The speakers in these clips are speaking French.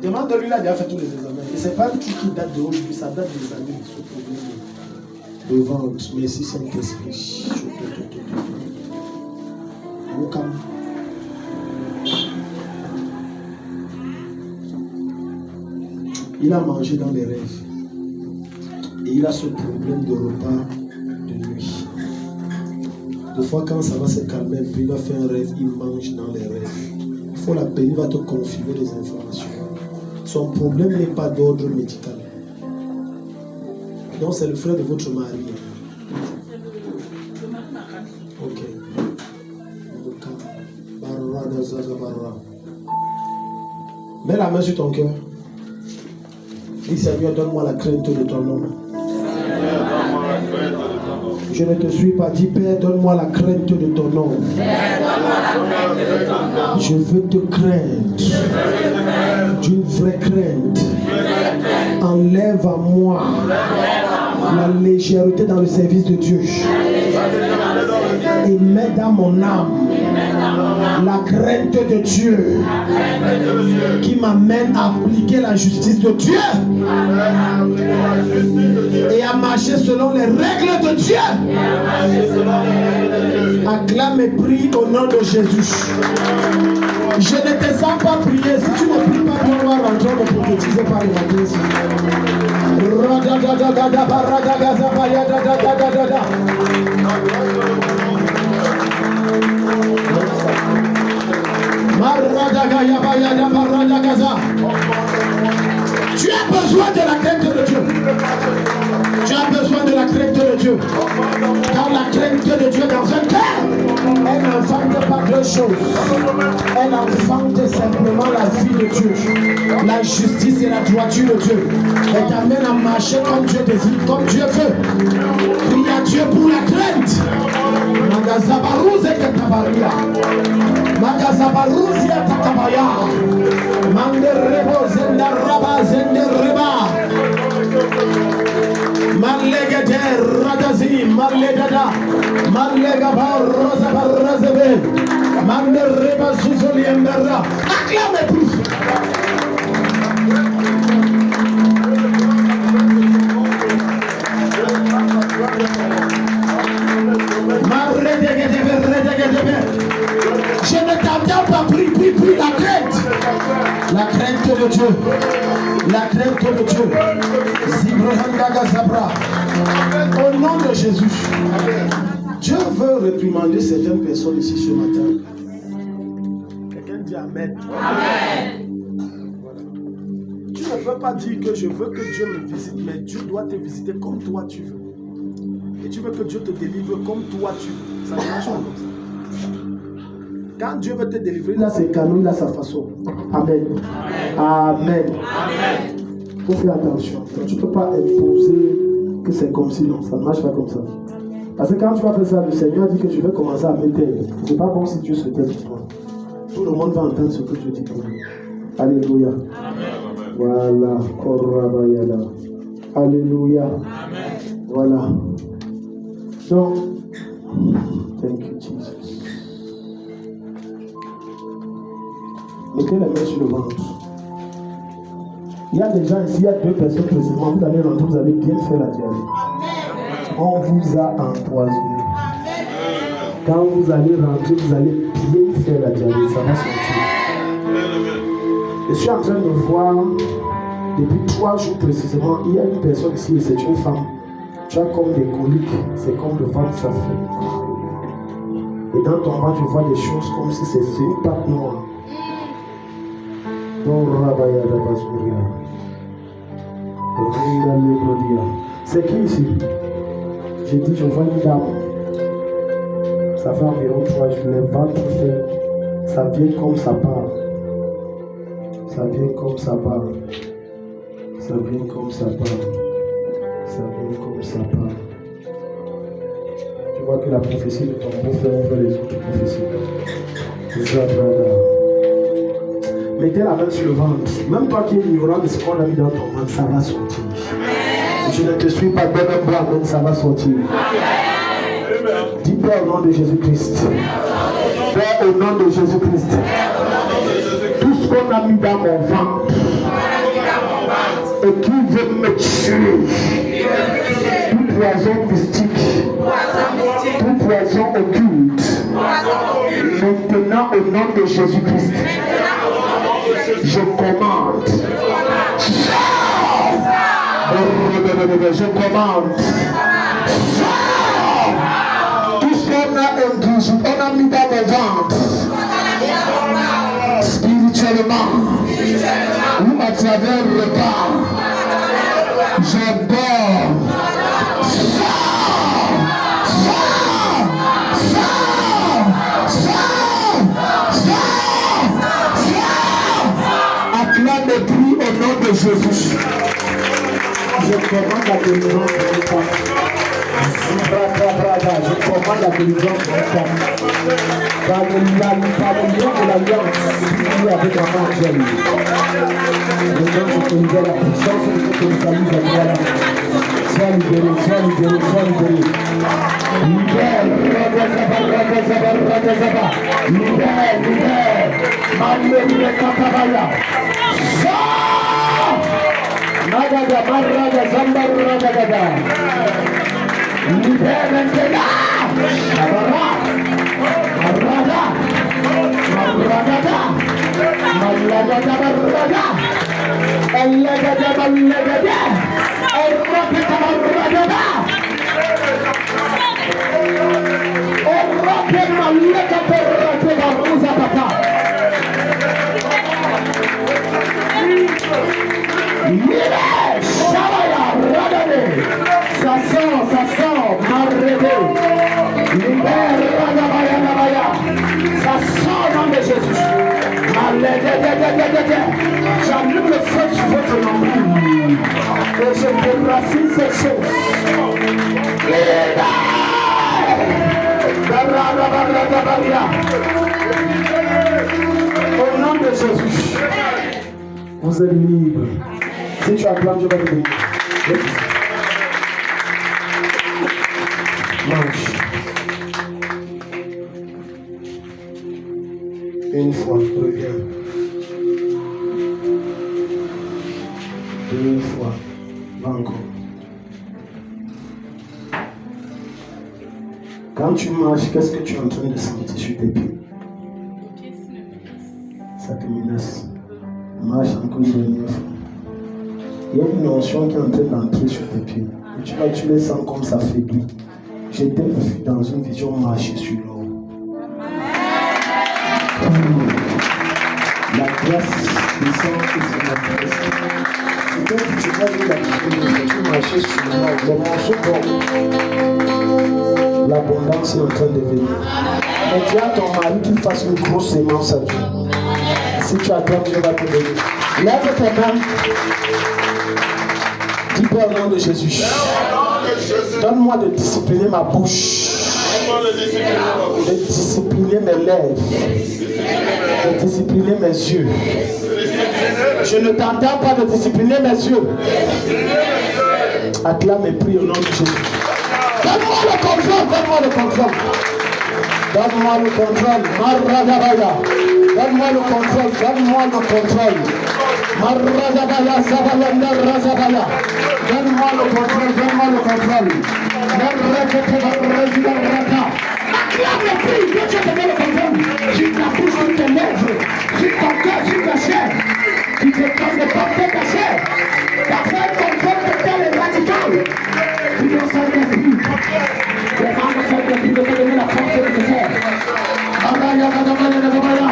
Demande-lui, il a déjà fait tous les examens. Et c'est pas un truc qui date de aujourd'hui, ça date des années, ce problème de vente. Merci Saint-Esprit. Il a mangé dans les rêves. Et il a ce problème de repas de nuit. Des fois, quand ça va se calmer un peu, il va faire un rêve, il mange dans les rêves. Il faut l'appeler, il va te confirmer les informations. Son problème n'est pas d'ordre médical. Non, c'est le frère de votre mari. Ok. Mets la main sur ton cœur. Dis Seigneur, donne-moi la crainte de ton nom. Je ne te suis pas. Dis Père, donne-moi la crainte de ton nom. Je veux te craindre. D'une vraie crainte. Enlève à moi la légèreté dans le service de Dieu. Et mets dans mon âme la crainte de Dieu qui m'amène à appliquer la justice de Dieu et à marcher selon les règles de Dieu. Acclame et prie au nom de Jésus. Je ne te sens pas prier. Si tu ne pries pas, on va rentrer me prophétiser par le matin. Tu as besoin de la crainte de Dieu. Tu as besoin de la crainte de Dieu. Car la crainte de Dieu dans un cœur, elle n'enfante pas deux choses. Elle enfante simplement la vie de Dieu, la justice et la droiture de Dieu. Elle t'amène à marcher comme Dieu désire, comme Dieu veut. Prie à Dieu pour la crainte. Magazabarouze katabaria. Magazabarouze atakabaya. Manderebo zendaraba zendereba. Malegede radazi maledada. Malegaba rosa barazebe. Mandereba zuzoli embera. Acclame plus. Je ne t'entends pas, prie la crainte. La crainte de Dieu. La crainte de Dieu. Au nom de Jésus. Dieu veut réprimander certaines personnes ici ce matin. Quelqu'un dit Amen. Amen. Tu ne peux pas dire que je veux que Dieu me visite, mais Dieu doit te visiter comme toi tu veux. Et tu veux que Dieu te délivre comme toi tu veux. Ça ne marche pas comme ça. Quand Dieu veut te délivrer, il a ses canaux, il a sa façon. Amen. Amen. Amen. Il faut faire attention. Donc, tu ne peux pas imposer que c'est comme si, non, ça ne marche pas comme ça. Parce que quand tu vas faire ça, le Seigneur dit que tu veux commencer à m'aider. Ce n'est pas comme si Dieu souhaitait pour toi. Tout le monde va entendre ce que Dieu dit pour lui. Alléluia. Amen. Voilà. Alléluia. Amen. Voilà. Donc, thank you, Jesus. Mettez les mains sur le ventre. Il y a des gens ici, il y a deux personnes précisément. Vous allez rentrer, vous allez bien faire la diarrhée. On vous a empoisonné. Quand vous allez rentrer, vous allez bien faire la diarrhée. Ça va sortir. Je suis en train de voir, depuis 3 jours précisément, il y a une personne ici, et c'est une femme. Tu as comme des coliques, c'est comme le ventre ça fait. Et dans ton ventre, tu vois des choses comme si c'est une pâte noire. C'est qui ici? J'ai dit, je vois une dame. Ça fait environ 3 jours. Le ventre fait. Ça vient comme ça part. Ça vient comme ça part. Ça vient comme ça part. Ça vient comme ça part. Tu vois que la prophétie de ton beau-frère ouvre les autres prophéties. Zabrada. Mettez la main sur le ventre. Même toi qui es ignorant de ce qu'on a mis dans ton ventre, ça va sortir. Je ne te suis pas, donne-moi, mais ça va sortir. Dis Père au nom de Jésus-Christ. Père au nom de Jésus-Christ. Tout ce qu'on a mis dans mon ventre, et qui veut me tuer. Tout poison mystique, tout poison occulte, maintenant au nom de Jésus-Christ, je commande. Je commande. Tout ce qu'on a engagé, on a mis dans le ventre, spirituellement, ou à travers le repas, je dors. Acclame et prie au nom de Jésus. Je commande la délivrance de mes femmes. Je commande la délivrance de mes femmes. Par le lien de l'alliance avec la main angèle. Je te libère la puissance de ce que nous allons voilà. Sois libéré, sois libéré, sois libéré. Libère, libère, libère. Malgré Katabaya. Magada, Marada, Zambarada. Libère maintenant. Marada, Marada, Malagada, Marada. Elagada, Malagada. Elagada, Marada. Elagada, Malagada, ça sent, marrébé. Libère, ça sent au nom de Jésus. J'allume le feu sur votre nombril et je déracine ces choses. Au nom de Jésus, vous êtes libre. Si tu acclames, je vais te bénir. Mange. Une fois, reviens. Deux fois, va encore. Quand tu marches, qu'est-ce que tu es en train de sentir sur tes pieds? Ça te menace. Marche encore une dernière fois. Il y a une notion qui est en train d'entrer sur tes pieds. Et tu les sens comme ça faiblit. J'étais vu dans une vision marcher sur l'eau. La grâce des sangs qui se manifeste. C'est comme si tu vois la vision, tu marchais sur l'eau. Les morceaux d'or. L'abondance est en train de venir. Et tu as ton mari qui fasse une grosse sémence à Dieu. Si tu attends, Dieu va te donner. Lève tes mains. Dis au nom de Jésus. Donne-moi de discipliner ma bouche. De discipliner mes lèvres. De discipliner mes yeux. Je ne t'entends pas de discipliner mes yeux. Acclame et prie au nom de Jésus. Donne-moi le contrôle, donne-moi le contrôle. Donne-moi le contrôle. Maradabaya. Donne-moi le contrôle, donne-moi le contrôle. Maradabaya, Sabayanda, Razabaya. Donne-moi le contrôle, donne-moi le contrôle. Acclame le prix, Dieu te donne le contrôle. Sur ta bouche, sur tes lèvres, sur ton cœur, sur ta chair. Tu te donnes de porter ta chair. Tu as fait un contrôle total et radical. Tu dois sortir de vie. Les membres sont de vie de te donner la force nécessaire. Abaya, Kadabaya, Kadabaya.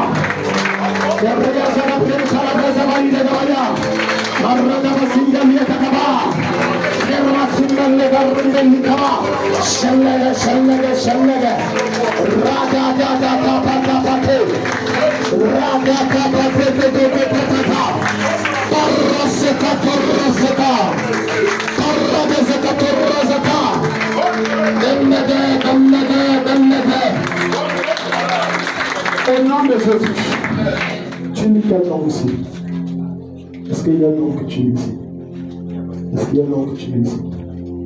Derrière ça, la prière, ça la presse, valide, Kadabaya. Marada, Basinga, Miatakaba. Derrière, Singa, Legarunga, Nikaba. Shallaga, Shallaga, Shallaga. Rada, Dada, Papa, Pate. Rada, Papa, Pete, Pete, Torroseka, Torroseka. Torroseka, Torroseka. Dennede, Dennede, Dennede. Au nom de Jésus, tu dis quel nom ici? Est-ce qu'il y a un nom que tu lis ici? Est-ce qu'il y a un nom que tu lis ici?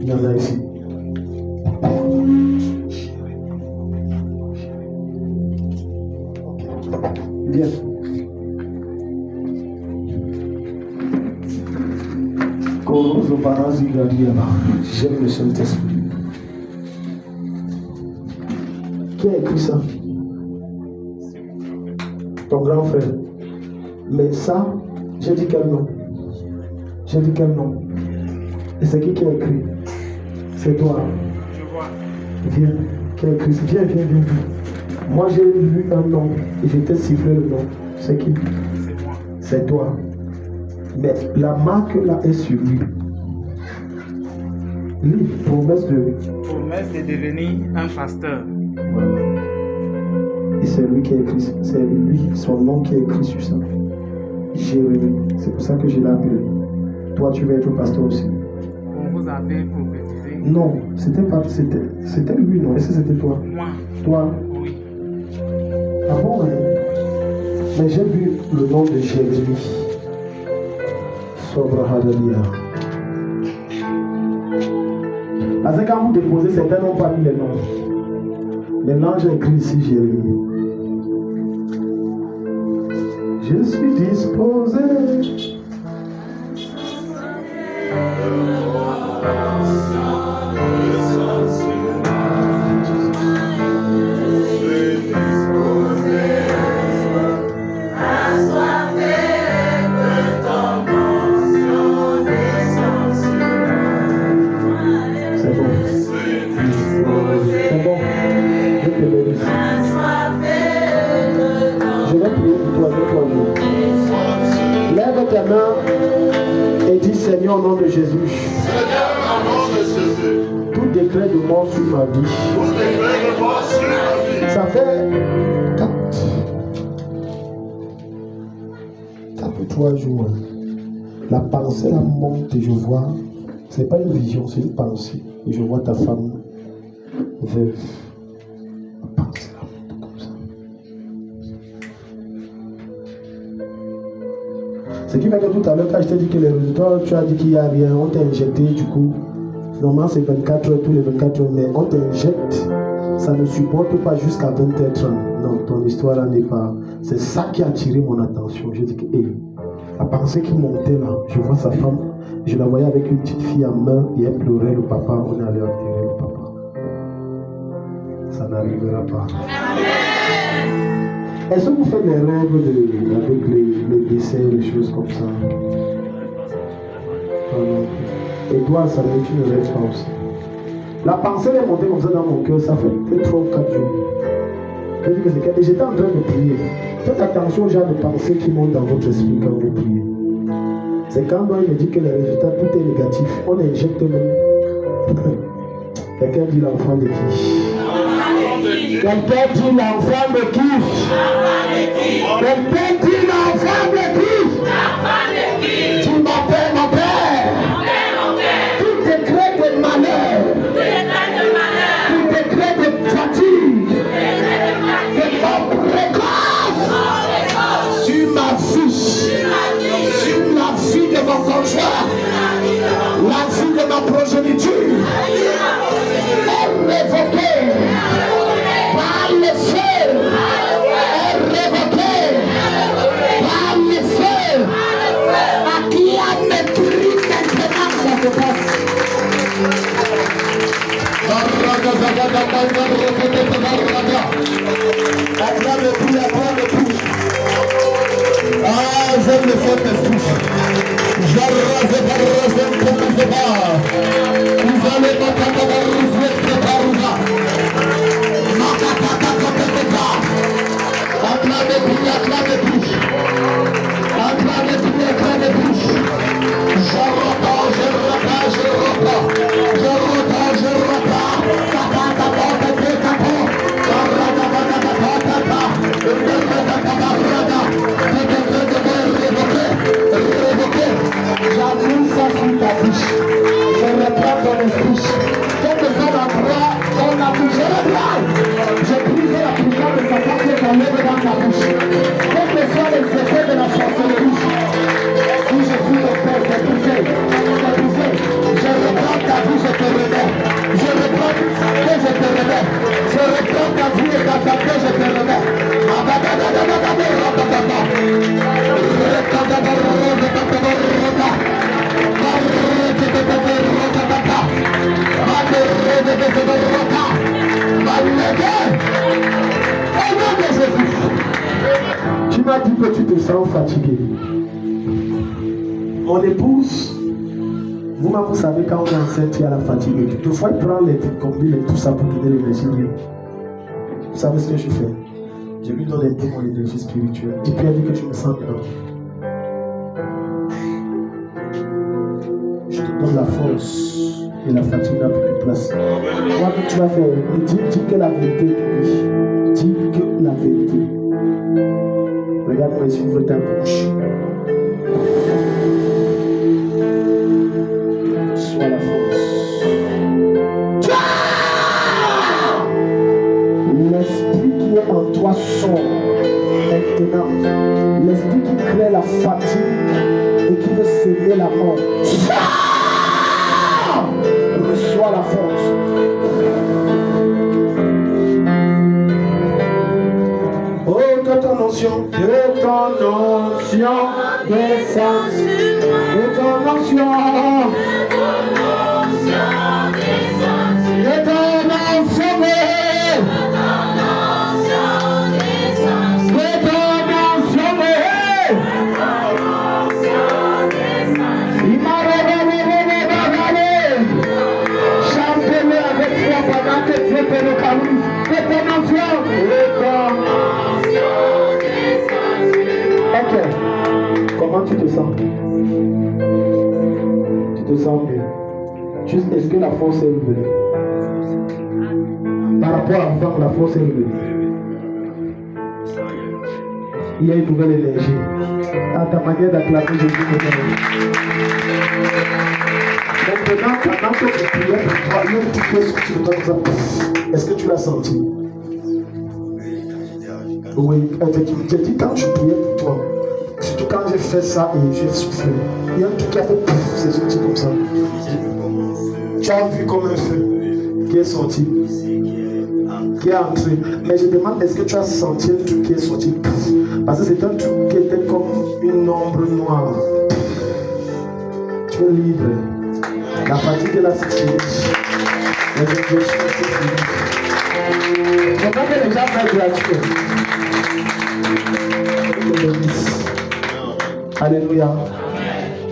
Il y en a ici. Bien. J'aime le Saint-Esprit. Qui a écrit ça? Ton grand frère. Mais ça, j'ai dit quel nom? J'ai dit quel nom? Et c'est qui a écrit? C'est toi. Je vois. Viens. Qui a écrit? Viens. Moi j'ai lu un nom et j'étais sifflé le nom. C'est qui? C'est moi. C'est toi. Mais la marque là est sur lui. Lui, promesse de devenir un pasteur. Voilà. Et c'est lui qui a écrit, c'est lui, son nom qui est écrit sur ça. Jérémie. C'est pour ça que je l'ai appelé. Toi, tu vas être pasteur aussi. On vous avait prophétisé. Non, c'était lui, non? Est-ce que c'était toi? Moi. Toi? Oui. Ah bon, hein? Mais j'ai vu le nom de Jérémie. Sobre Hadalia. Parce que quand vous déposez, certains n'ont pas mis les noms. Maintenant, j'ai écrit ici Jérémie. Je suis disposé. Et dis Seigneur au nom de Jésus. Seigneur, au nom de Jésus. Tout décret de mort sur ma vie. Tout décret de mort sur ma vie. Ça fait 3 jours. La pensée la monte et je vois. C'est pas une vision, c'est une pensée. Et je vois ta femme veuve. La pensée la monte comme ça. Ce qui fait que tout à l'heure, quand je t'ai dit que les résultats, tu as dit qu'il n'y a rien, on t'a injecté, du coup, normalement c'est 24 heures, tous les 24 heures, mais on t'injecte, ça ne supporte pas jusqu'à 20h30. Non, ton histoire là n'est pas. C'est ça qui a attiré mon attention. J'ai dit que, la pensée qui montait là, je vois sa femme, je la voyais avec une petite fille en main et elle pleurait le papa, on est allé enterrer le papa. Ça n'arrivera pas. Est-ce que vous faites des rêves avec les décès, les choses comme ça? Et toi, ça veut dire que tu ne rêves pas aussi. La pensée est montée comme ça dans mon cœur, ça fait 3 ou 4 jours. Et j'étais en train de prier. Faites attention aux gens de pensée qui montent dans votre esprit quand vous priez. C'est quand il me dit que les résultats, tout est négatif. On injecte même. Quelqu'un dit l'enfant de qui? Quelqu'un dit l'enfant de qui? Quelqu'un dit l'enfant de qui? Tu m'appelles mon père. Tout décret de malheur, tout décret de fatigue, de mort précoce sur ma vie, sur la vie de mon conjoint, la vie de ma progéniture, est révoquée. Par le feu, est révoquée. Par le feu, à qui a mépris maintenant ça se passe. Acclame le prix, acclame le prix. Ah, j'aime le Saint-Esprit. J'arrase par le Saint-Esprit. Vous allez m'attendre par le Saint-Esprit. Acclame le prix, acclame le prix. Acclame le prix, acclame le prix. Je repars. Je repars. te sens fatigué. Mon épouse, vous-même, vous savez, quand on est enceinte, il y a la fatigue. Deux fois, il prend les combines et tout ça pour donner l'énergie. Vous savez ce que je fais? Je lui donne un peu mon énergie spirituelle. Et puis, elle dit que je me sens bien. Je te donne la force. Et la fatigue n'a plus de place. Moi, que tu vas faire, dis que la vérité. Dis que la vérité. Regarde-moi ici, ouvre ta bouche. Sois la force. L'esprit qui est en toi sort maintenant. L'esprit qui crée la fatigue et qui veut s'aimer la mort. Reçois la force. Oh, que ton onction descende. Que ton onction Ok. Comment tu te sens? Tu te sens bien? Est-ce que la force est revenue? Par rapport à avant, la force est revenue. Il y a une nouvelle énergie. À ta manière d'acclamer Jésus maintenant. Maintenant, pendant que tu priais pour toi, il y a une petite chose que tu dois nous apporter. Est-ce que tu l'as senti? Oui, effectivement. J'ai dit quand je priais pour toi, surtout quand j'ai fait ça et j'ai soufflé, il y a un truc qui a fait pouf, c'est sorti comme ça. Tu as vu comme un feu qui est sorti, qui est entré. Mais je demande, est-ce que tu as senti un truc qui est sorti? Parce que c'est un truc qui était comme une ombre noire. Tu es libre. La fatigue est là, c'est fini. Les injections, c'est fini. Je vois que les gens font gratuit. Alléluia.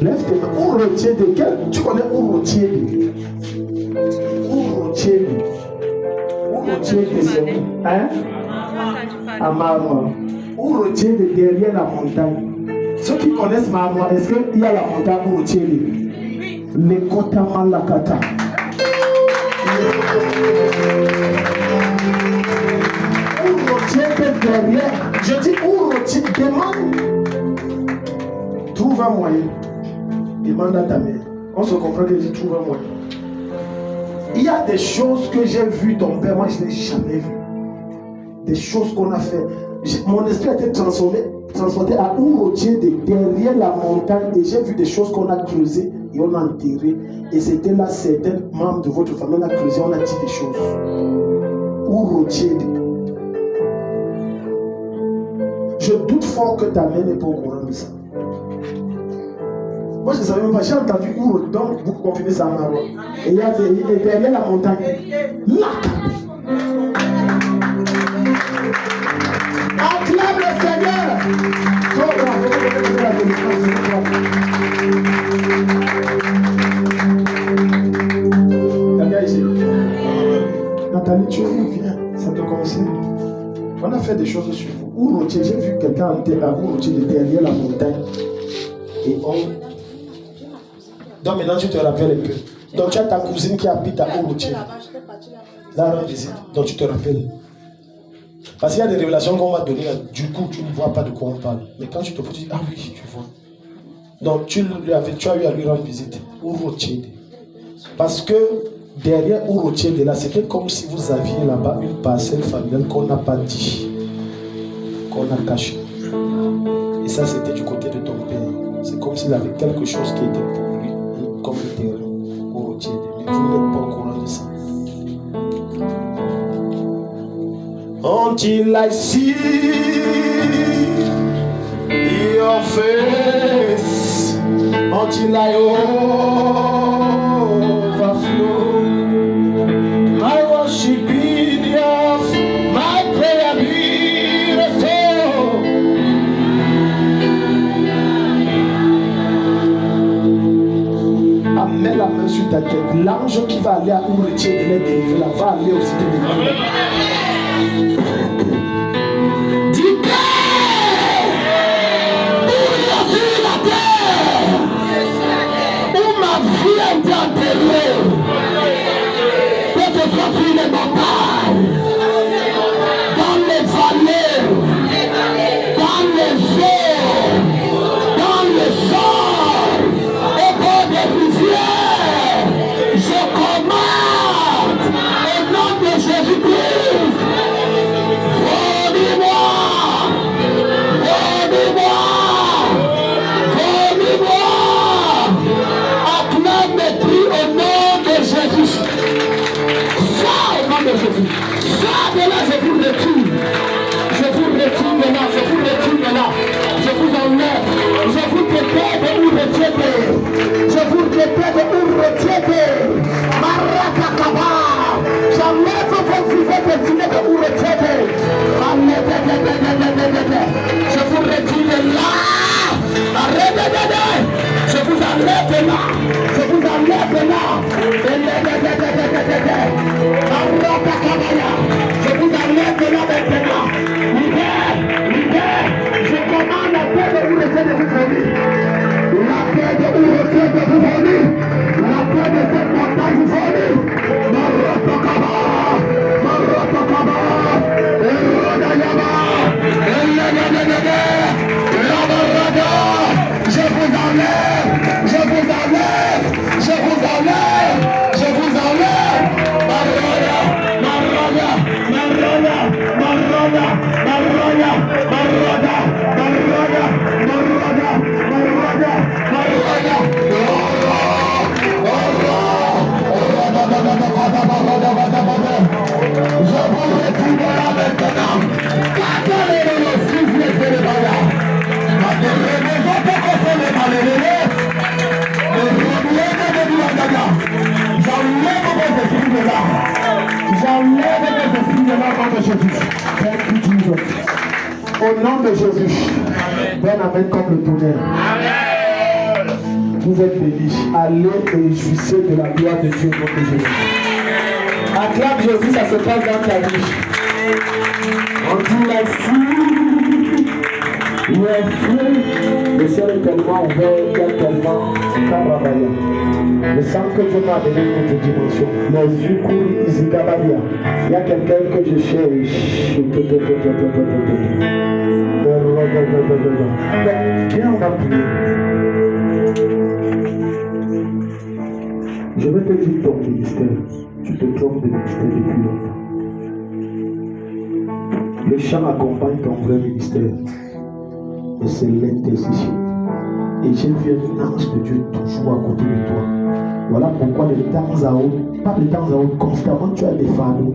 Lève tes mains. Ourotier de quel? Tu connais Ourotier? Ourotier de c'est où? Hein? Amarwa. Ourotier de derrière la montagne. Ceux qui connaissent Marwa, est-ce qu'il y a la montagne Ourotier? Les Kotamalakata. Ourotier de derrière. Je dis Ourotier, demande. Trouve un moyen. Demande à ta mère. On se comprend que je trouve un moyen. Il y a des choses que j'ai vues ton père, moi je ne l'ai jamais vu. Des choses qu'on a fait. Mon esprit a été transporté à Ourotier de derrière la montagne et j'ai vu des choses qu'on a creusées et on a enterrées. Et c'était là certains membres de votre famille, on a creusé, on a dit des choses. Ourotier de. Je doute fort que ta mère n'est pas au courant de ça. Moi je ne savais même pas, j'ai entendu Ouro, donc vous confirmez ça à Marwa. Et il y a derrière la montagne. Là! Acclame le Seigneur! Regarde ici. Nathalie, tu viens, ça te concerne. On a fait des choses sur vous. Ourotier, j'ai vu quelqu'un à Ourotier derrière la montagne. Et on. Donc maintenant tu te rappelles un peu. Donc tu as ta cousine qui habite à Ourotier. Là, rend visite. Donc tu te rappelles. Parce qu'il y a des révélations qu'on m'a données. Du coup, tu ne vois pas de quoi on parle. Mais quand tu te poses, tu dis, ah oui, tu vois. Donc tu as eu à lui rendre visite. Ourotier. Parce que derrière Ourotier, là, c'était comme si vous aviez là-bas une parcelle familiale qu'on n'a pas dit. Qu'on a caché. Et ça, c'était du côté de ton père. C'est comme s'il avait quelque chose qui était pour lui, comme un terrain Ourotier. Mais vous n'êtes pas au courant de ça. Until I see your face, until I overflow, my worship be enough, my prayer be restored. Mets la main sur ta tête. L'ange qui va aller à Ouretier de les délivrer, là, va aller aussi te délivrer. Du cœur où il a vu la terre, où ma vie a été enterrée, que ce soit sur les montagnes, dans les vallées, dans les eaux, dans le sol, au bord des rivières, je commande au nom de Jésus-Christ. Acclame mes prix au nom de Jésus. Ça au nom de Jésus. Ça de là, je vous retire. Je vous retire de là, je vous retire de là. Je vous enlève. Je vous prépare de vous retirer. Je vous prépare de vous retirer. Marakakaba. J'enlève vos fusées destinés de vous retirer. Je vous retire de là. Je vous enlève de là. Je vous enlève de là. Je vous enlève de là maintenant. Libère. Je commande la paix de vous laisser de vous fournir. La paix de vous laisser de vous fournir. La paix de cette montagne vous fournir. Je vous enlève. J'enlève les esprits de là au nom de Jésus. Thank you, Jesus. Au nom de Jésus. Donne amen comme le tonnerre. Vous êtes bénis. Allez et jouissez de la gloire de Dieu au nom de Jésus. Acclame Jésus, ça se passe dans ta vie. On dit merci. Merci. Le ciel est tellement ouvert, il y a tellement travaillé. Le sang que Dieu m'a donné une autre dimension. Les yeux courent, il y a quelqu'un que je cherche. Viens, on va prier. Je vais te dire ton ministère. Tu te trompes de ministère depuis longtemps. Le chant accompagne ton vrai ministère. Et c'est l'intercession. Et j'ai vu un ange de Dieu toujours à côté de toi. Voilà pourquoi de temps à autre, pas de temps à autre, constamment tu as des fardeaux.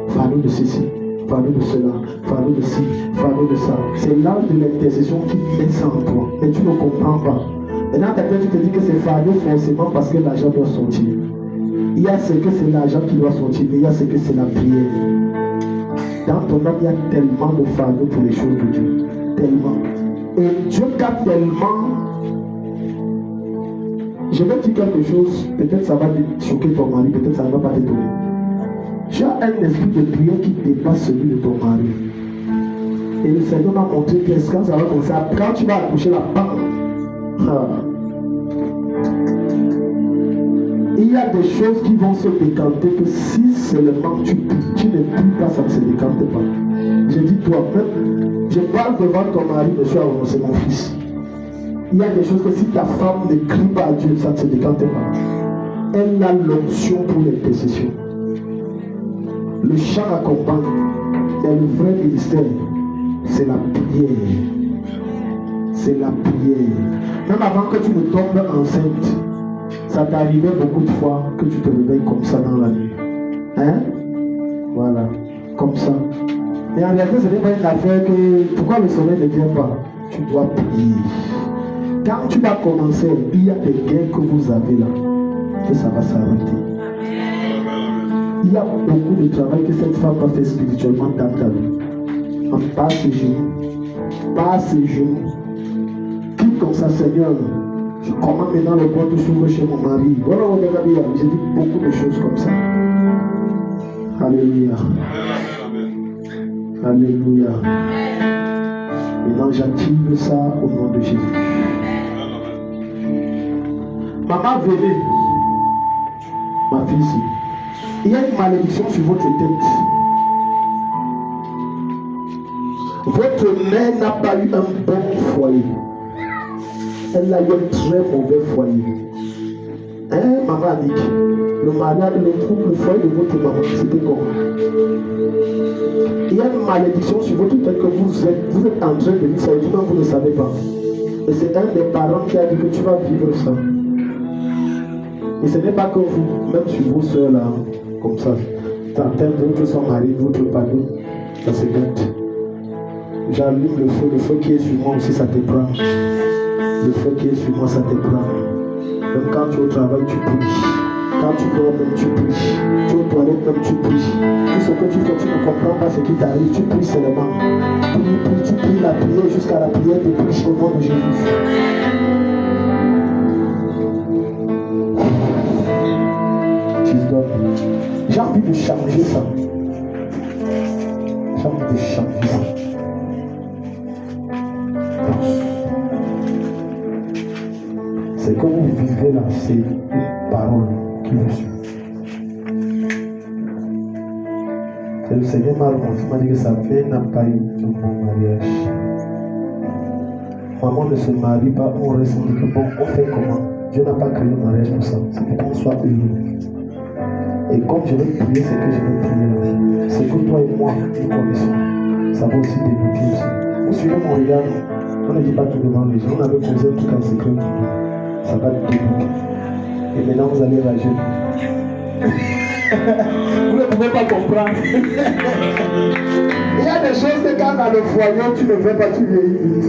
Fardeaux de ceci, fardeaux de cela, fardeaux de ci, fardeaux de ça. C'est l'âge de l'intercession qui met ça en toi. Et tu ne comprends pas. Et dans ta tête, tu te dis que c'est fardeau forcément parce que l'argent doit sortir. Il y a ce que c'est l'argent qui doit sortir, mais il y a ce que c'est la prière. Dans ton âme, il y a tellement de fardeaux pour les choses de Dieu. Tellement. Et Dieu garde tellement. Je vais dire quelque chose, peut-être ça va choquer ton mari, peut-être ça ne va pas t'étonner. Tu as un esprit de prière qui dépasse celui de ton mari. Et le Seigneur m'a montré que quand ça va comme ça, quand tu vas accoucher la part, il y a des choses qui vont se décanter que si seulement tu ne pries pas, ça ne se décante pas. Je dis toi-même, je parle devant ton mari, monsieur Arono, c'est mon fils. Il y a des choses que si ta femme ne crie pas à Dieu, ça ne se décante pas. Elle a l'onction pour l'intercession. Le chant accompagne. Et le vrai ministère, c'est la prière. C'est la prière. Même avant que tu ne tombes enceinte, ça t'arrivait beaucoup de fois que tu te réveilles comme ça dans la nuit. Hein? Voilà. Comme ça. Et en réalité, ce n'est pas une affaire que... Pourquoi le soleil ne vient pas? Tu dois prier. Quand tu vas commencer, il y a des guerres que vous avez là, que ça va s'arrêter. Il y a beaucoup de travail que cette femme va faire spirituellement dans ta vie. Passe ses genoux. Passe ses genoux. Quitte comme ça, Seigneur. Je commande maintenant les portes s'ouvrent chez mon mari. Voilà, regardez, j'ai dit beaucoup de choses comme ça. Alléluia. Alléluia. Maintenant, j'active ça au nom de Jésus. Maman, venez. Ma fille ici. Il y a une malédiction sur votre tête. Votre mère n'a pas eu un bon foyer. Elle a eu un très mauvais foyer. Hein, maman a dit que le mariage, le couple, le foyer de votre maman, c'était comment? Il y a une malédiction sur votre tête que vous êtes en train de vivre ça, et vous-même vous ne savez pas. Et c'est un des parents qui a dit que tu vas vivre ça. Et ce n'est pas que vous, même sur vos soeurs là, comme ça, certains d'autres sont mariés, d'autres pas d'autres, ça se gâte. J'allume le feu qui est sur moi aussi, ça te prend. Le feu qui est sur moi, ça te prend. Même quand tu es au travail, tu pries. Quand tu dors, même tu pries. Tu es aux toilettes, même tu pries. Tout ce que tu fais, tu ne comprends pas ce qui t'arrive, tu pries seulement. Tu pries la prière jusqu'à la prière de prier au nom de Jésus. J'ai envie de changer ça. J'ai envie de changer ça. C'est que vous vivez là, c'est une parole qui vous suit. Et le Seigneur m'a dit que sa mère n'a pas eu de bon mariage. Maman ne se marie pas, on reste, on dit que bon, on fait comment? Dieu n'a pas créé le mariage pour ça, c'est pour qu'on soit heureux. Et comme je vais prier, c'est que je vais prier là. C'est que toi et moi, nous connaissons. Ça va aussi débloquer aussi. Vous suivez mon regard, on ne dit pas tout devant les gens. On avait posé un truc en secret. Ça va débloquer. Et maintenant, vous allez rager. Vous ne pouvez pas comprendre. Il y a des choses que quand dans le foyer, tu ne veux pas, tu vieillis.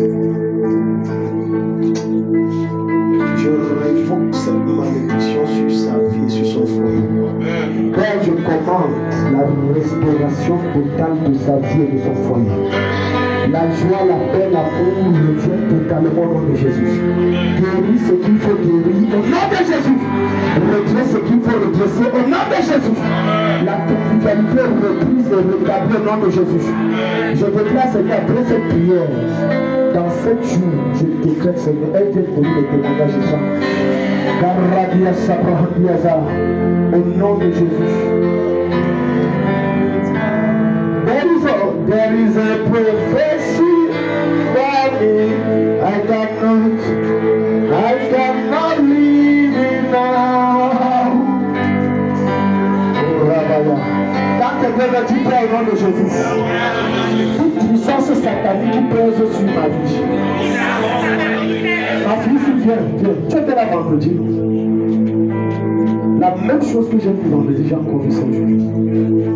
Je révoque cette malédiction sur sa vie, sur son foyer. Père, je commande la restauration totale de sa vie et de son foyer. La joie, la paix, l'amour reviennent totalement au nom de Jésus. Guéris ce qu'il faut guérir au nom de Jésus. Redresse ce qu'il faut redresser au nom de Jésus. La convivialité reprise et rétablie au nom de Jésus. Je déclare, Seigneur, après cette prière, dans 7 jours, je déclare, Seigneur, elle vient pour nous les témoignages de ça. Au nom de Jésus. There is a prophecy for me. I cannot live it now. Oh, Rabaya. Quand quelqu'un dit prie au nom de Jésus, toute puissance satanique qui pèse sur ma vie. Ma fille, viens. Tu étais là vendredi. La même chose que j'ai vu vendredi, j'ai encore vu ça aujourd'hui.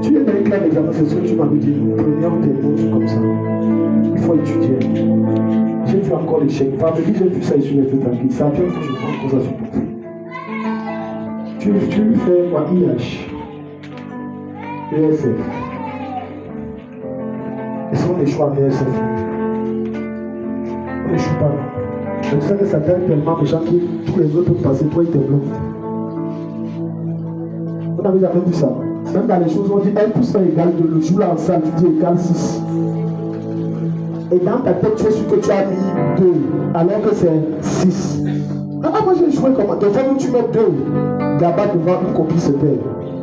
Tu es dans les classes d'examen, c'est ce que tu m'avais dit. Prenons tes notes comme ça. Il faut étudier. J'ai vu encore l'échec. Vendredi, j'ai vu ça et je l'ai fait tranquille. Ça vient que je prends ça sur toi. Tu fais quoi? IH. ESF. Et si on échoue à ESF? On n'échoue pas. Mais tu sais que ça t'aide tellement méchant que tous les autres peuvent passer, toi ils te bloquent. Vous n'avez jamais vu ça. Même dans les choses, on dit 1 plus 1 égale 2. Le jour là en salle, tu dis égale 6. Et dans ta tête, tu es sûr que tu as mis 2, alors que c'est 6. Ah, moi j'ai joué comment? Des fois, où tu mets 2, là-bas devant une copie se perd.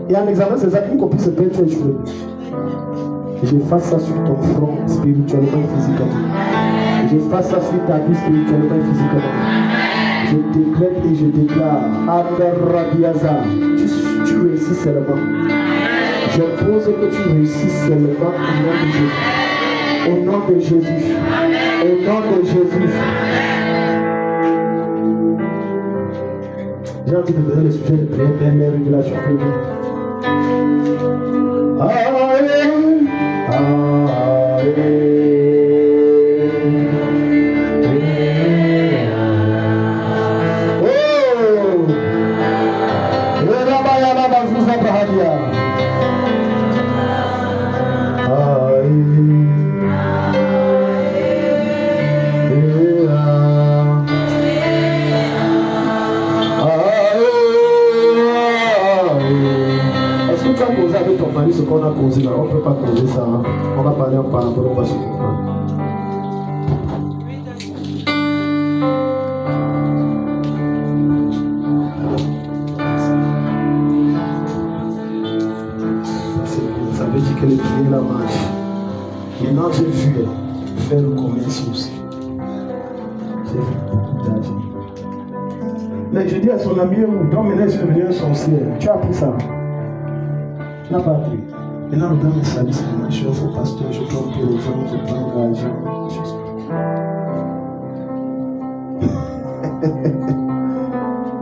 Et en examen, c'est ça, une copie se perd, tu as joué. J'efface ça sur ton front spirituellement et physiquement. J'efface ça sur ta vie spirituellement et physiquement. Je décrète et je déclare, Adaradiaza, tu réussis seulement. Je pose que tu réussis seulement au nom de Jésus. Au nom de Jésus. Au nom de Jésus. J'ai envie de donner le sujet de prière, mais les régulations prévues. ne peut pas causer ça. Hein. On va parler en parabole, on va se comprendre. Ça veut dire que les prières la marche. Maintenant, j'ai vu faire le commerce aussi. J'ai vu beaucoup d'argent. Mais je dis à son ami, donc maintenant je suis devenu un sorcier. Tu as appris ça? Tu n'as pas appris. Maintenant, le gars me salue, c'est moi. Je suis un faux pasteur, je trompe les gens, je prends de l'argent.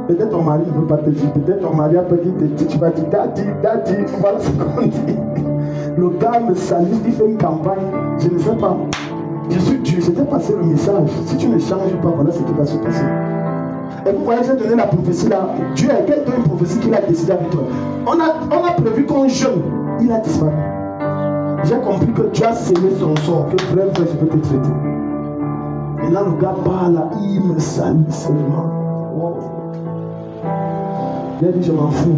Peut-être ton mari ne veut pas te dire, peut-être ton mari a pas dit, tu vas dire, daddy, voilà ce qu'on dit. Le gars me salue, il fait une campagne, je ne sais pas. Je suis Dieu, je t'ai passé le message. Si tu ne changes pas, voilà ce qui va se passer. Et vous voyez, j'ai donné la prophétie là. Dieu a donné une prophétie qu'il a décidé avec toi. On a prévu qu'on jeûne, il a disparu. J'ai compris que tu as scellé son sort, que frère, je peux te traiter. Et là, le gars parle, là, il me salue seulement. Wow. Il a dit, je m'en fous.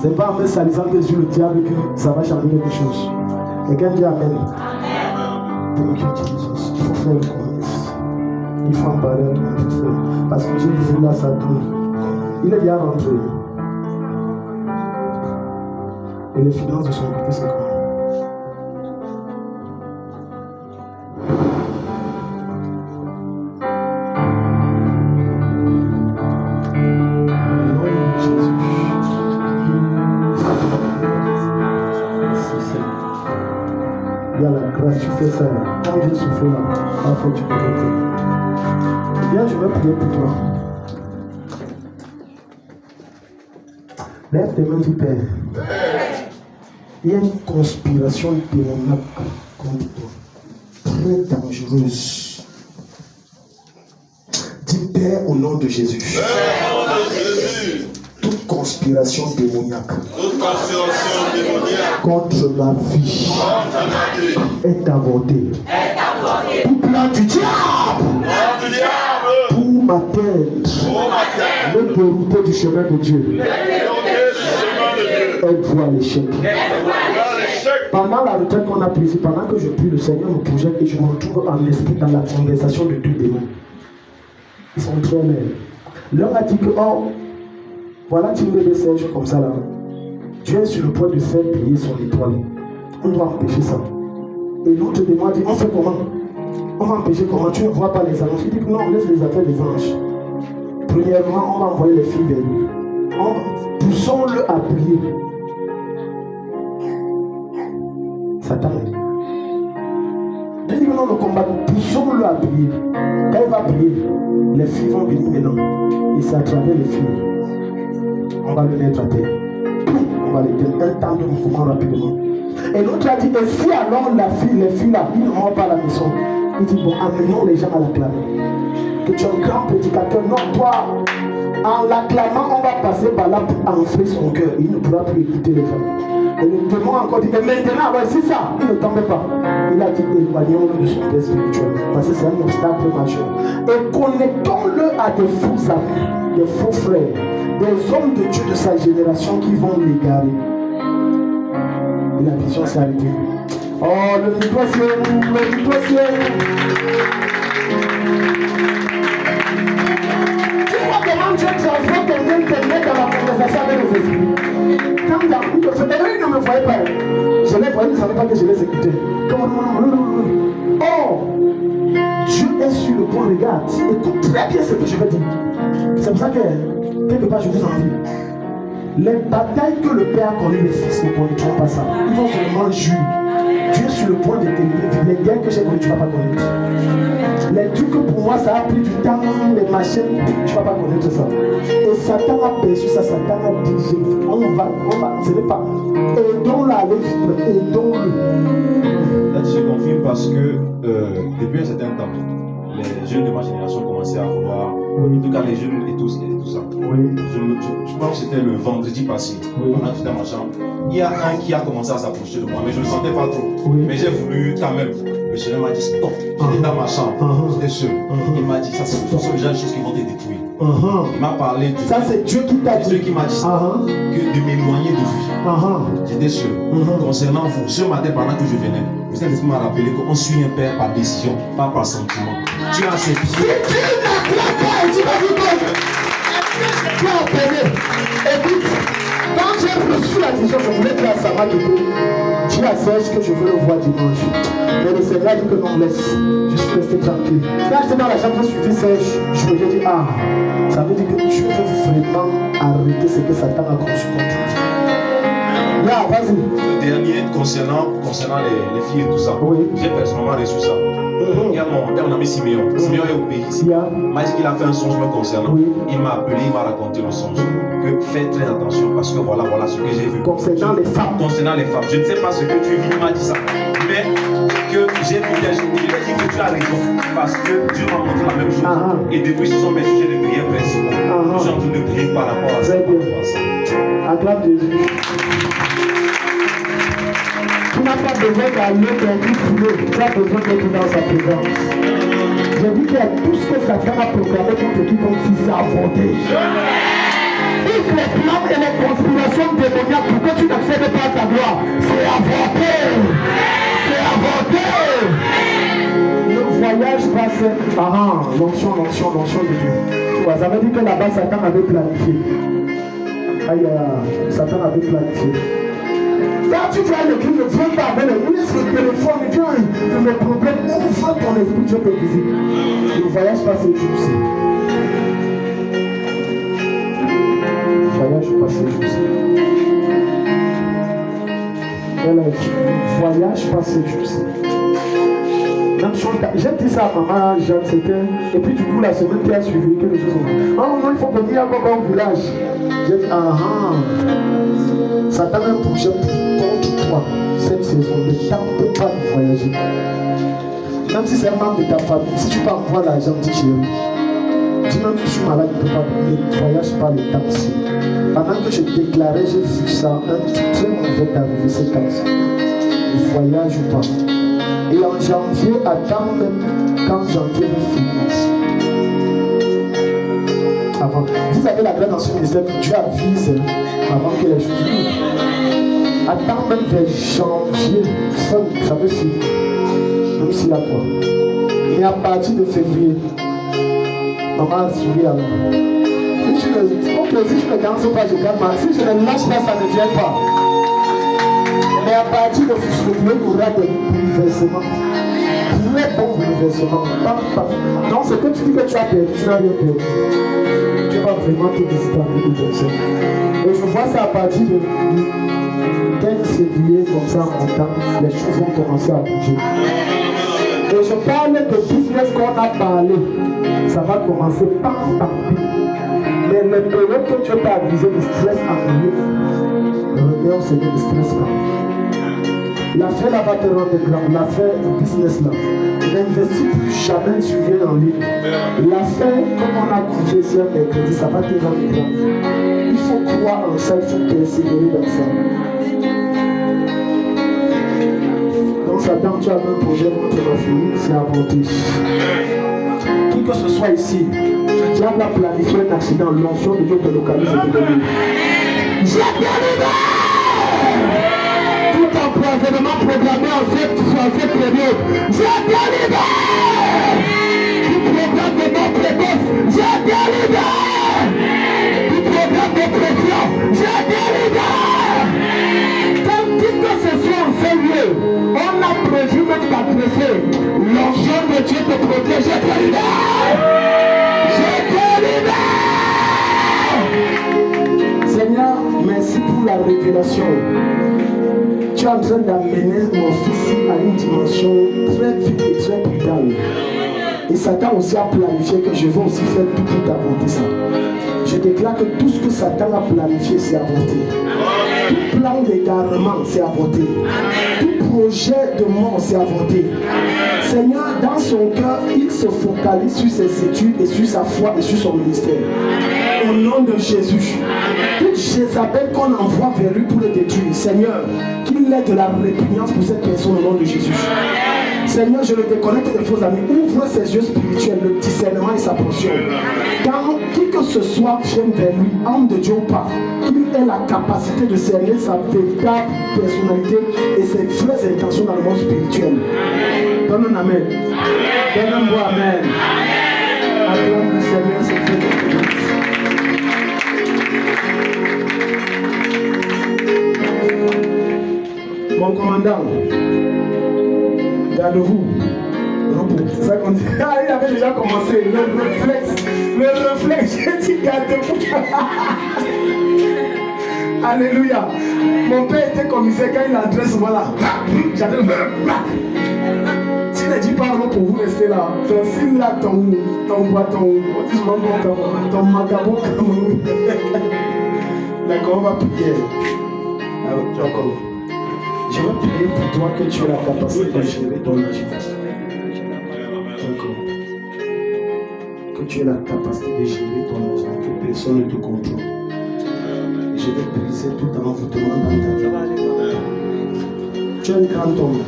C'est pas en me salissant que sur le diable que ça va changer quelque chose. Quelqu'un dit Amen. Thank you, Jesus. Il faut faire le commerce. Il faut en parler, il faut faire. Parce que j'ai vu là, ça tourne. Il est déjà rentré. Et les finances de son côté, c'est comment? Tu fais ça, quand j'ai souffert là, parfois tu peux rester. Viens, je vais prier pour toi. Lève tes mains, dis Père. Il y a une conspiration démoniaque contre toi, très dangereuse. Dis Père au nom de Jésus. Père, au nom de Jésus. Toute conspiration démoniaque. Toute conspiration démoniaque. Contre ma vie. Contre ma vie. Est avortée. Tout plan du diable. Plan du diable. Pour m'atteindre. Le dérouter du chemin de Dieu. Aide-vous à l'échec. Pendant la retraite qu'on a prise, pendant que je prie, le Seigneur me projette et je me retrouve en esprit dans la conversation de deux démons. Ils sont très laids. L'un a dit que, oh, voilà Timothy de Serge comme ça là. Dieu est sur le point de faire briller son étoile. On doit empêcher ça. Et l'autre démon a dit, on fait comment? On va empêcher comment? Tu ne vois pas les anges. Il dit que non, on laisse les affaires des anges. Premièrement, on va envoyer les filles vers lui. Poussons-le à prier. Satan. Je dis que non, le combat, poussons-le à prier. Quand il va prier, les filles vont venir maintenant. Et c'est à travers les filles. On va le mettre à terre. On va les donner un temps de mouvement rapidement. Et l'autre a dit, et si alors les filles là, ils ne montent pas à la maison. Il dit, bon, amenons les gens à l'acclamer. Que tu es un grand prédicateur. Non, toi, en l'acclamant, on va passer par là pour enfler son cœur. Il ne pourra plus écouter les gens. Et le démon encore dit, mais maintenant, ouais, c'est ça. Il ne tombait pas. Il a dit, éloignons-le de son père spirituel. Parce que c'est un obstacle majeur. Et connectons-le à de faux amis, de faux frères, des hommes de Dieu de sa génération qui vont l'égarer. Et la vision s'est arrêtée. Oh, le micro c'est où? Le micro c'est où? Tu vois comment Dieu transforme quelqu'un qui met dans la conversation avec les esprits. Quand il te fait, ils ne me voyaient pas. Je les voyais, ils ne savaient pas que je les écoutais. Oh, Dieu est sur le point, regarde. Écoute très bien ce que je vais dire. C'est pour ça que, quelque part, je vous en dis. Les batailles que le Père a connues, les fils ne connaîtront pas ça. Ils vont seulement juger. Dieu est sur le point de t'élever. Les guerres que j'ai connues, tu ne vas pas connaître. Les trucs que pour moi, ça a pris du temps, les machines, tu ne vas pas connaître ça. Et Satan a perçu ça, Satan a dit, on va, ce n'est pas. Aidons-le à aller vivre, aidons-le. Là, je confirme parce que depuis un certain temps, les jeunes de ma génération commençaient à vouloir, en tout cas les jeunes et tout ça. Oui. Je pense que c'était le vendredi passé, on a tout dans ma chambre. Il y a un qui a commencé à s'approcher de moi, mais je ne le sentais pas trop. Oui. Mais j'ai voulu quand même. Le Seigneur m'a dit stop. J'étais dans ma chambre, j'étais seul. Il m'a dit ça, ce sont déjà des choses qui vont te détruire. Il m'a parlé de Ça, c'est Dieu qui t'a Dieu dit. qui m'a dit ça, que de m'éloigner de lui. J'étais seul. Concernant vous, ce matin, pendant que je venais, vous êtes m'a rappelé qu'on suit un père par décision, pas par sentiment. Tu as accepté. Si tu n'acclames pas et tu vas dire que tu as appelé. Écoute, quand j'ai reçu la décision, je voulais dire à Sama que dis à Serge que je veux le voir dimanche. Mais le Seigneur dit que non, laisse. Je suis resté tranquille. Quand j'étais dans la chambre, je suivi Serge, je me dis, ah, ça veut dire que Dieu veut vraiment arrêter ce que Satan a conçu contre toi. Là, vas-y. Le dernier, concernant les filles et tout ça, j'ai personnellement reçu ça. Il y a mon ami Siméon. Siméon est au pays ici. Il m'a dit qu'il a fait un songe me concernant. Il m'a appelé, il m'a raconté le songe. Que fais très attention parce que voilà ce que j'ai vu. Concernant les femmes. Concernant les femmes. Je ne sais pas ce que tu vis, il m'a dit ça. Mais que j'ai vu, je lui ai dit que tu as raison. Parce que Dieu m'a montré la même chose. Et depuis, ce sont mes sujets de prière principaux. Je suis en train de prier par rapport à ça. Acclame Jésus. Tu n'as pas besoin d'aller dans une foulée. Tu as besoin d'être dans sa présence. Je dis qu'il y a tout ce que Satan a proclamé contre quiconque si c'est avorté. Tous les plans et les conspirations démoniaques pour que tu n'accèdes pas à ta gloire, c'est avorté. C'est avorté. Le voyage passe. L'onction de Dieu. Tu vois, ça veut dire que là-bas, Satan avait planifié. Aïe, Satan avait planifié. Quand tu vas à l'église, ne viens pas avec le téléphone, viens le problème, ouvre ton esprit, Dieu te visite. Le voyage passe les jours-ci. Le voyage passe les jours-ci. Le voyage passe les jours-ci. J'ai dit ça à maman, Jeanne, c'était. Et puis du coup, la semaine qui a suivi, quelque chose. Oh non, il faut venir encore au village. J'ai dit, Satan a bougé contre toi cette saison. Ne tente pas de voyager. Même si c'est un membre de ta famille, si tu peux avoir l'argent, dis chérie. Dis même que je suis malade, tu ne peux pas. Ne voyage pas le temps-ci. Pendant que je déclarais, j'ai vu ça, un très mauvais arrivé cette temps-ci. Ne voyage pas. Et en janvier, attends quand janvier vous finisse. Avant. Vous avez la grâce dans ce ministère que Dieu avise avant que les choses finissent. Attends même vers janvier, ça veut finir. Même s'il y a quoi. Mais à partir de février, maman a souri alors. Si tu ne danses pas, je garde ma. Si je ne lâche pas, ça ne vient pas. Mais à partir de février, il y aura des bouleversements. Très bons bouleversements. Donc, ce que tu dis que tu as perdu, tu n'as rien perdu. Tu vas vraiment te visiter avec les personnes. Et je vois ça à partir de 15 février, comme ça, en montant, les choses vont commencer à bouger. Et je parle de business qu'on a parlé. Ça va commencer par. Mais les périodes que tu t'as avisé de stress en relief, regarde, c'est de stress pas. L'affaire là va te rendre grand, l'affaire business là. N'investis plus jamais sur rien en ligne. L'affaire, comme on a coupé sur un mercredi, ça va te rendre grand. Il faut croire en ça, il faut persévérer dans ça. Donc Satan, tu as un projet contre ma fille, c'est avorté. Qui que ce soit ici, le diable a planifié un accident, l'onction de Dieu te localise et te donne. J'ai bien tout empoisonnement programmé en cette période. J'ai bien libéré. Tout programme de mort précoce, j'ai bien libéré. Tout programme de pression, j'ai bien libéré. Tandis que ce soit en sérieux, on a prévu même d'agresser. L'onction de Dieu te protège, j'ai bien libéré. J'ai bien libéré. Seigneur, merci pour la révélation. Tu es en train d'amener mon fils à une dimension très vite et très brutale. Et Satan aussi a planifié que je vais aussi faire tout pour avorter ça. Je déclare que tout ce que Satan a planifié, c'est avorté. Tout plan d'égarement, c'est avorté. Tout projet de mort, c'est avorté. Seigneur, dans son cœur, il se focalise sur ses études et sur sa foi et sur son ministère. Au nom de Jésus, toute Jézabel qu'on envoie vers lui pour le détruire, Seigneur, qu'il ait de la répugnance pour cette personne au nom de Jésus. Seigneur, je le déconnecte des faux amis. Ouvre ses yeux spirituels, le discernement et sa portion. Quand qui que ce soit vienne vers lui, homme de Dieu ou pas, qu'il ait la capacité de cerner sa véritable personnalité et ses vraies intentions dans le monde spirituel. Donne un amen. Donne un mot amen. Acclame le Seigneur, c'est fait. Mon commandant, garde-vous. C'est ça qu'on dit. Ah, il avait déjà commencé. Le réflexe, j'ai dit garde-vous. Alléluia. Mon père était commissaire quand il entrait souvent là. J'allais s'il ne dit pas un mot pour vous rester là, ton signe là, ton magabo. D'accord, on va prier. Alors, je vais prier pour toi que tu aies la capacité de gérer ton agitation. D'accord. Que tu aies la capacité de gérer ton agitation, que personne ne te contrôle. Je vais briser tout envoûtement dans ta vie. Tu es un grand homme.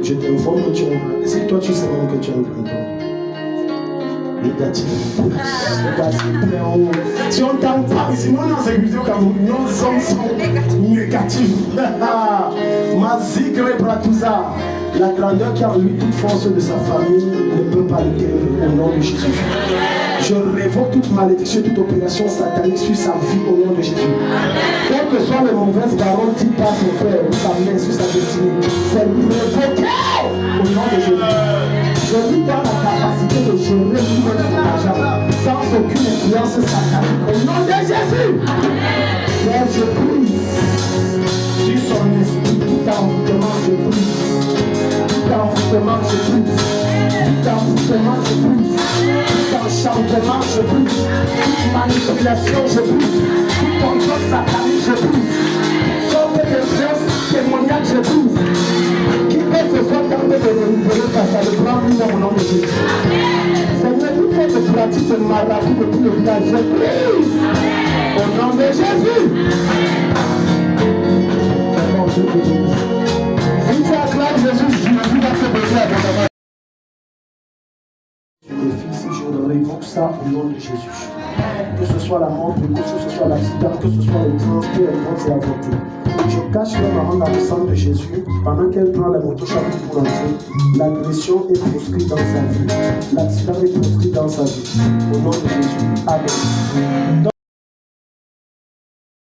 Je t'informe que tu es un grand homme. Si toi tu sais même que tu es un grand homme. Négatif. Si on t'entend ici, nous on est en sécurité au Cameroun, nos hommes sont négatifs. Mazigre Bratuza, la grandeur qui a en lui toute force de sa famille ne peut pas l'éteindre au nom de Jésus. Je révoque toute malédiction, toute opération satanique sur sa vie au nom de Jésus. Quelles que soient les mauvaises paroles dites par son père ou sa mère sur sa destinée, c'est révoqué au nom de Jésus. Je lui donne la capacité de gérer lui-même son argent sans aucune influence satanique au nom de Jésus. Père, je prie sur son esprit, tout envoûtement, je prie. Tout envoûtement, je prie. Tout envoûtement, je prie. Tout enchantement, je prie. Toute manipulation, je prie. Tout contrôle satanique, je prie. Sorte d'influence démoniaque, je prie. Qui peut ce soit tenté de renouveler face à le grand lui au nom de Jésus. Seigneur, toute forme de pratique de marabout de tout le village, je prie. Au nom de Jésus. Si tu acclames Jésus, Jésus va te bénir à ton amour. Le Fils, je révoque ça au nom de Jésus. Que ce soit la mort, que ce soit l'accident, que ce soit le trans, peu importe, c'est avorté. Je cache la maman dans le sang de Jésus pendant qu'elle prend la moto chapitre pour entrer. L'agression est proscrite dans sa vie. L'accident est proscrit dans sa vie. Au nom de Jésus. Amen.